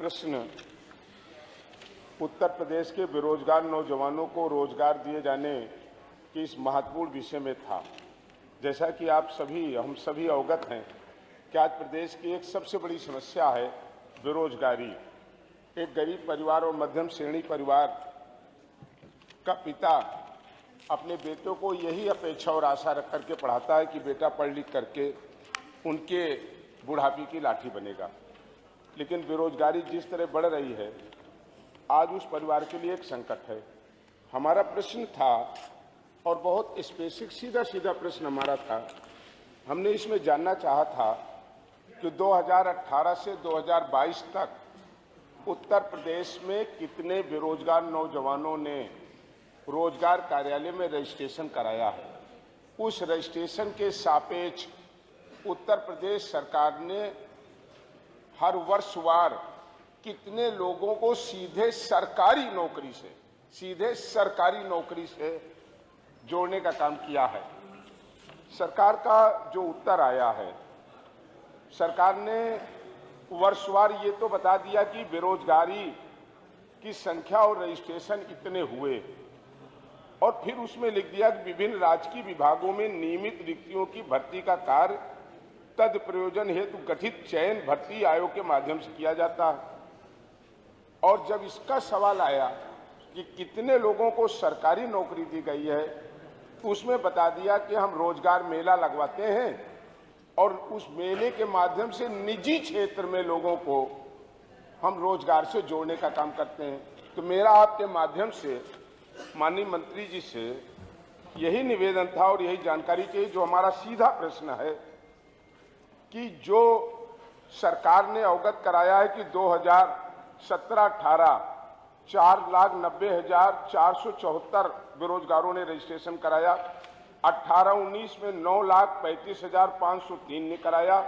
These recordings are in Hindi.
प्रश्न उत्तर प्रदेश के बेरोजगार नौजवानों को रोजगार दिए जाने के इस महत्वपूर्ण विषय में था। जैसा कि हम सभी अवगत हैं कि आज प्रदेश की एक सबसे बड़ी समस्या है बेरोजगारी। एक गरीब परिवार और मध्यम श्रेणी परिवार का पिता अपने बेटों को यही अपेक्षा और आशा रख करके पढ़ाता है कि बेटा पढ़ लिख करके उनके बुढ़ापे की लाठी बनेगा, लेकिन बेरोजगारी जिस तरह बढ़ रही है आज उस परिवार के लिए एक संकट है। हमारा प्रश्न था और बहुत स्पेसिफिक सीधा प्रश्न हमारा था, हमने इसमें जानना चाहा था कि 2018 से 2022 तक उत्तर प्रदेश में कितने बेरोजगार नौजवानों ने रोजगार कार्यालय में रजिस्ट्रेशन कराया है। उस रजिस्ट्रेशन के सापेक्ष उत्तर प्रदेश सरकार ने हर वर्षवार कितने लोगों को सीधे सरकारी नौकरी से जोड़ने का काम किया है। सरकार का जो उत्तर आया है, सरकार ने वर्षवार ये तो बता दिया कि बेरोजगारी की संख्या और रजिस्ट्रेशन इतने हुए, और फिर उसमें लिख दिया कि विभिन्न राजकीय विभागों में नियमित रिक्तियों की भर्ती का कार्य तद प्रयोजन हेतु गठित चयन भर्ती आयोग के माध्यम से किया जाता है। और जब इसका सवाल आया कि कितने लोगों को सरकारी नौकरी दी गई है, तो उसमें बता दिया कि हम रोजगार मेला लगवाते हैं और उस मेले के माध्यम से निजी क्षेत्र में लोगों को हम रोजगार से जोड़ने का काम करते हैं। तो मेरा आपके माध्यम से माननीय मंत्री जी से यही निवेदन था और यही जानकारी चाहिए, जो हमारा सीधा प्रश्न है कि जो सरकार ने अवगत कराया है कि 2017-18 4,90,474 बेरोजगारों ने रजिस्ट्रेशन कराया, 18-19 में 9,35,503 ने कराया,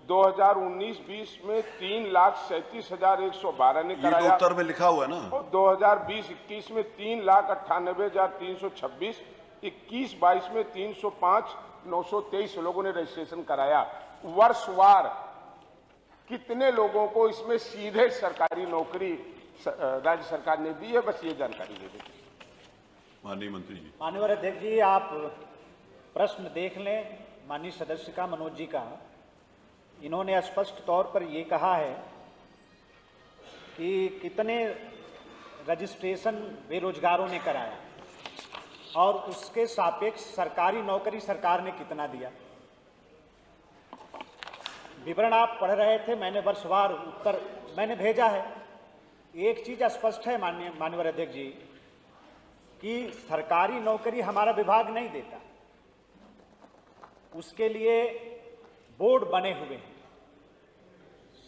2019-20 में 3,37,112 ने कराया। ये तो उत्तर में लिखा हुआ है ना। और 2020-21 में 3,98,326, 21-22 में 305,923 लोगों ने रजिस्ट्रेशन कराया। वर्षवार कितने लोगों को इसमें सीधे सरकारी नौकरी राज्य सरकार ने दी है, बस ये जानकारी दे दें। माननीय मंत्री जी। माननीय अध्यक्ष जी, आप प्रश्न देख लें माननीय सदस्य का, मनोज जी का। इन्होंने स्पष्ट तौर पर ये कहा है कि कितने रजिस्ट्रेशन बेरोजगारों ने कराया और उसके सापेक्ष सरकारी नौकरी सरकार ने कितना दिया। विवरण आप पढ़ रहे थे, मैंने वर्षवार उत्तर मैंने भेजा है। एक चीज स्पष्ट है माननीय अध्यक्ष जी कि सरकारी नौकरी हमारा विभाग नहीं देता, उसके लिए बोर्ड बने हुए हैं,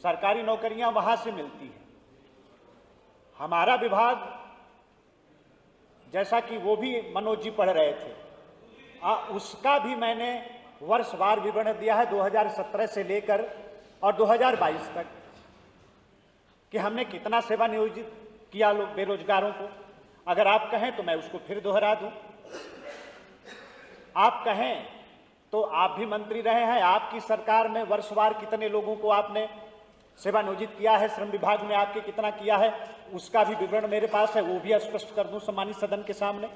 सरकारी नौकरियां वहां से मिलती हैं। हमारा विभाग, जैसा कि वो भी मनोज जी पढ़ रहे थे, उसका भी मैंने वर्षवार विवरण दिया है 2017 से लेकर और 2022 तक कि हमने कितना सेवा नियोजित किया बेरोजगारों को। अगर आप कहें तो मैं उसको फिर दोहरा दूं। आप कहें तो आप भी मंत्री रहे हैं, आपकी सरकार में वर्षवार कितने लोगों को आपने सेवा नियोजित किया है, श्रम विभाग में आपके कितना किया है, उसका भी विवरण मेरे पास है, वो भी स्पष्ट कर दूं सम्मानित सदन के सामने।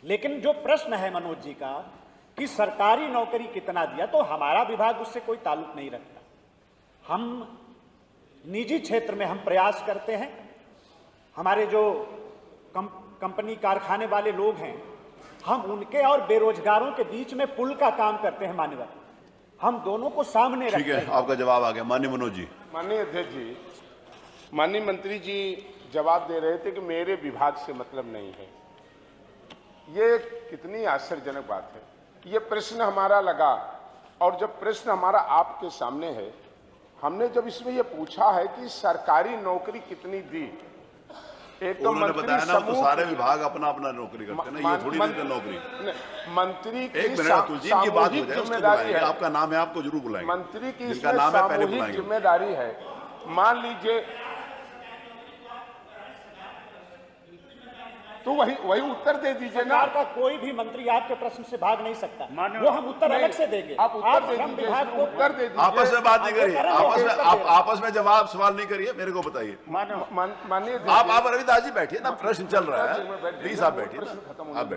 लेकिन जो प्रश्न है मनोज जी का कि सरकारी नौकरी कितना दिया, तो हमारा विभाग उससे कोई ताल्लुक नहीं रखता। हम निजी क्षेत्र में हम प्रयास करते हैं। हमारे जो कंपनी कारखाने वाले लोग हैं, हम उनके और बेरोजगारों के बीच में पुल का काम करते हैं। माननीय, हम दोनों को सामने रखते हैं। ठीक है, आपका जवाब आ गया। माननीय मनोज जी। माननीय अध्यक्ष जी, माननीय मंत्री जी जवाब दे रहे थे कि मेरे विभाग से मतलब नहीं है। ये कितनी आश्चर्यजनक बात है। ये प्रश्न हमारा लगा, और जब प्रश्न हमारा आपके सामने है, हमने जब इसमें ये पूछा है कि सरकारी नौकरी कितनी दी, एक तो उन्होंने बताया ना, तो सारे विभाग अपना अपना नौकरी करते हैं ना, ये थोड़ी देते नौकरी। मंत्री की एक मिनट, तुलसी की बात हो जाए, जिम्मेदारी है। आपका नाम है, आपको जरूर बुलाएंगे। मंत्री की जिनका नाम है पहले बुलाएंगे। जिम्मेदारी है। मान लीजिए तो वही उत्तर दे दीजिए ना। सरकार का कोई भी मंत्री आपके प्रश्न से भाग नहीं सकता, माननीय- वो हम उत्तर अलग से देंगे। आप उत्तर दे श्रम दीजिए, विभाग को उत्तर दे दीजिए। आपस में बात नहीं करिए, आप आपस में जवाब सवाल नहीं करिए, मेरे को बताइए। माननीय माननीय आप रविदास जी बैठिए ना, प्रश्न चल रहा है, प्लीज आप बैठिए ना, आप बैठिए।